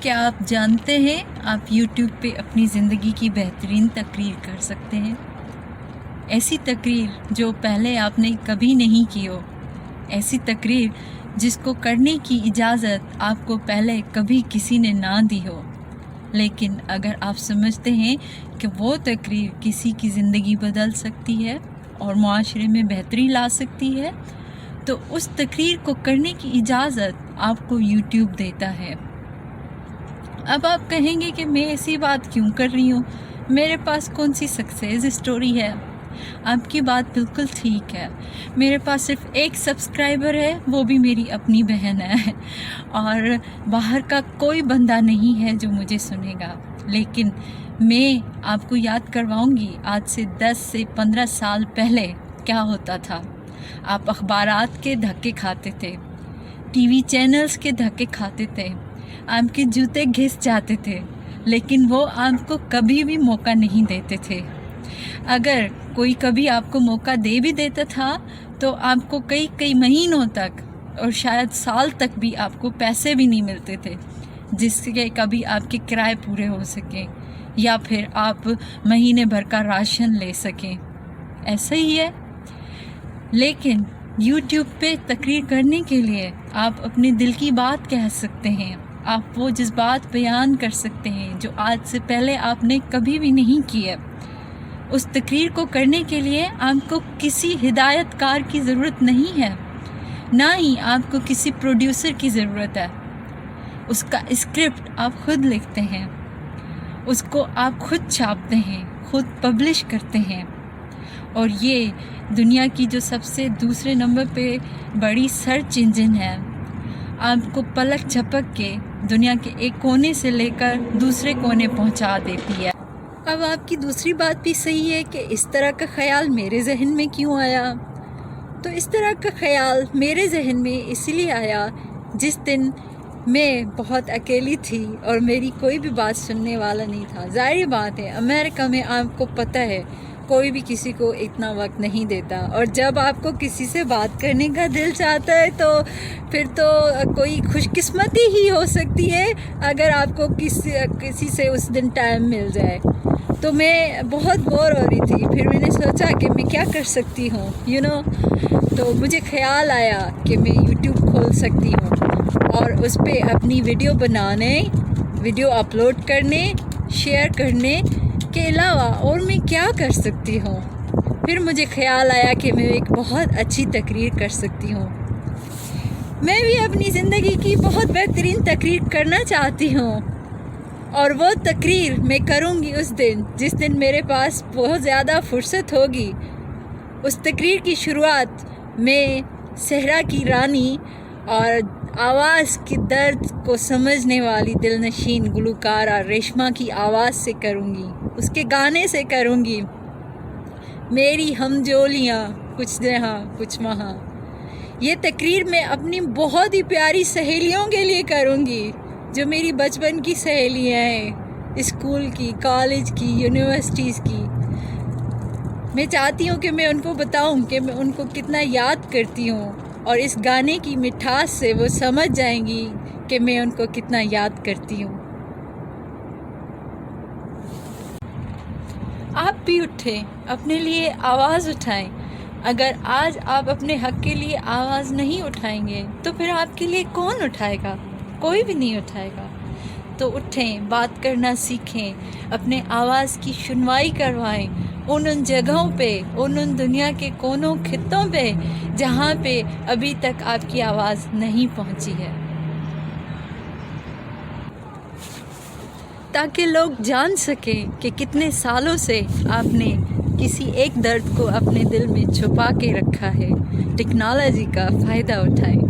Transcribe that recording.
کیا آپ جانتے ہیں آپ یوٹیوب پہ اپنی زندگی کی بہترین تقریر کر سکتے ہیں؟ ایسی تقریر جو پہلے آپ نے کبھی نہیں کی ہو، ایسی تقریر جس کو کرنے کی اجازت آپ کو پہلے کبھی کسی نے نہ دی ہو، لیکن اگر آپ سمجھتے ہیں کہ وہ تقریر کسی کی زندگی بدل سکتی ہے اور معاشرے میں بہتری لا سکتی ہے، تو اس تقریر کو کرنے کی اجازت آپ کو یوٹیوب دیتا ہے۔ اب آپ کہیں گے کہ میں ایسی بات کیوں کر رہی ہوں، میرے پاس کون سی سکسیس اسٹوری ہے؟ آپ کی بات بالکل ٹھیک ہے، میرے پاس صرف ایک سبسکرائبر ہے، وہ بھی میری اپنی بہن ہے، اور باہر کا کوئی بندہ نہیں ہے جو مجھے سنے گا۔ لیکن میں آپ کو یاد کرواؤں گی آج سے 10 سے 15 سال پہلے کیا ہوتا تھا۔ آپ اخبارات کے دھکے کھاتے تھے، ٹی وی چینلز کے دھکے کھاتے تھے، آپ کے جوتے گھس جاتے تھے، لیکن وہ آپ کو کبھی بھی موقع نہیں دیتے تھے۔ اگر کوئی کبھی آپ کو موقع دے بھی دیتا تھا تو آپ کو کئی مہینوں تک اور شاید سال تک بھی آپ کو پیسے بھی نہیں ملتے تھے جس سے کبھی آپ کے کرائے پورے ہو سکیں یا پھر آپ مہینے بھر کا راشن لے سکیں۔ ایسا ہی ہے، لیکن یوٹیوب پہ تقریر کرنے کے لیے آپ اپنے دل کی بات کہہ سکتے ہیں، آپ وہ جذبات بیان کر سکتے ہیں جو آج سے پہلے آپ نے کبھی بھی نہیں کی ہے۔ اس تقریر کو کرنے کے لیے آپ کو کسی ہدایت کار کی ضرورت نہیں ہے، نہ ہی آپ کو کسی پروڈیوسر کی ضرورت ہے۔ اس کا اسکرپٹ آپ خود لکھتے ہیں، اس کو آپ خود چھاپتے ہیں، خود پبلش کرتے ہیں، اور یہ دنیا کی جو سب سے دوسرے نمبر پہ بڑی سرچ انجن ہے، آپ کو پلک جھپک کے دنیا کے ایک کونے سے لے کر دوسرے کونے پہنچا دیتی ہے۔ اب آپ کی دوسری بات بھی صحیح ہے کہ اس طرح کا خیال میرے ذہن میں کیوں آیا؟ تو اس طرح کا خیال میرے ذہن میں اس لیے آیا جس دن میں بہت اکیلی تھی اور میری کوئی بھی بات سننے والا نہیں تھا۔ ظاہر بات ہے، امریکہ میں آپ کو پتہ ہے کوئی بھی کسی کو اتنا وقت نہیں دیتا، اور جب آپ کو کسی سے بات کرنے کا دل چاہتا ہے تو پھر تو کوئی خوش قسمتی ہی ہو سکتی ہے اگر آپ کو کسی سے اس دن ٹائم مل جائے۔ تو میں بہت بور ہو رہی تھی، پھر میں نے سوچا کہ میں کیا کر سکتی ہوں تو مجھے خیال آیا کہ میں یوٹیوب کھول سکتی ہوں اور اس پہ اپنی ویڈیو بنانے، ویڈیو اپلوڈ کرنے، شیئر کرنے کے علاوہ اور میں کیا کر سکتی ہوں۔ پھر مجھے خیال آیا کہ میں ایک بہت اچھی تقریر کر سکتی ہوں۔ میں بھی اپنی زندگی کی بہت بہترین تقریر کرنا چاہتی ہوں، اور وہ تقریر میں کروں گی اس دن جس دن میرے پاس بہت زیادہ فرصت ہوگی۔ اس تقریر کی شروعات میں صحرا کی رانی اور آواز کی درد کو سمجھنے والی دلنشین گلوکارہ ریشما کی آواز سے کروں گی، اس کے گانے سے کروں گی، میری ہم جولیاں کچھ جہاں کچھ وہاں۔ یہ تقریر میں اپنی بہت ہی پیاری سہیلیوں کے لیے کروں گی جو میری بچپن کی سہیلیاں ہیں، اسکول کی، کالج کی، یونیورسٹیز کی۔ میں چاہتی ہوں کہ میں ان کو بتاؤں کہ میں ان کو کتنا یاد کرتی ہوں، اور اس گانے کی مٹھاس سے وہ سمجھ جائیں گی کہ میں ان کو کتنا یاد کرتی ہوں۔ آپ بھی اٹھیں، اپنے لیے آواز اٹھائیں۔ اگر آج آپ اپنے حق کے لیے آواز نہیں اٹھائیں گے تو پھر آپ کے لیے کون اٹھائے گا؟ کوئی بھی نہیں اٹھائے گا۔ تو اٹھیں، بات کرنا سیکھیں، اپنے آواز کی سنوائی کروائیں ان جگہوں پہ، ان دنیا کے کونوں خطوں پہ جہاں پہ ابھی تک آپ کی آواز نہیں پہنچی ہے، تاکہ لوگ جان سکیں کہ کتنے سالوں سے آپ نے کسی ایک درد کو اپنے دل میں چھپا کے رکھا ہے۔ ٹیکنالوجی کا فائدہ اٹھائیں۔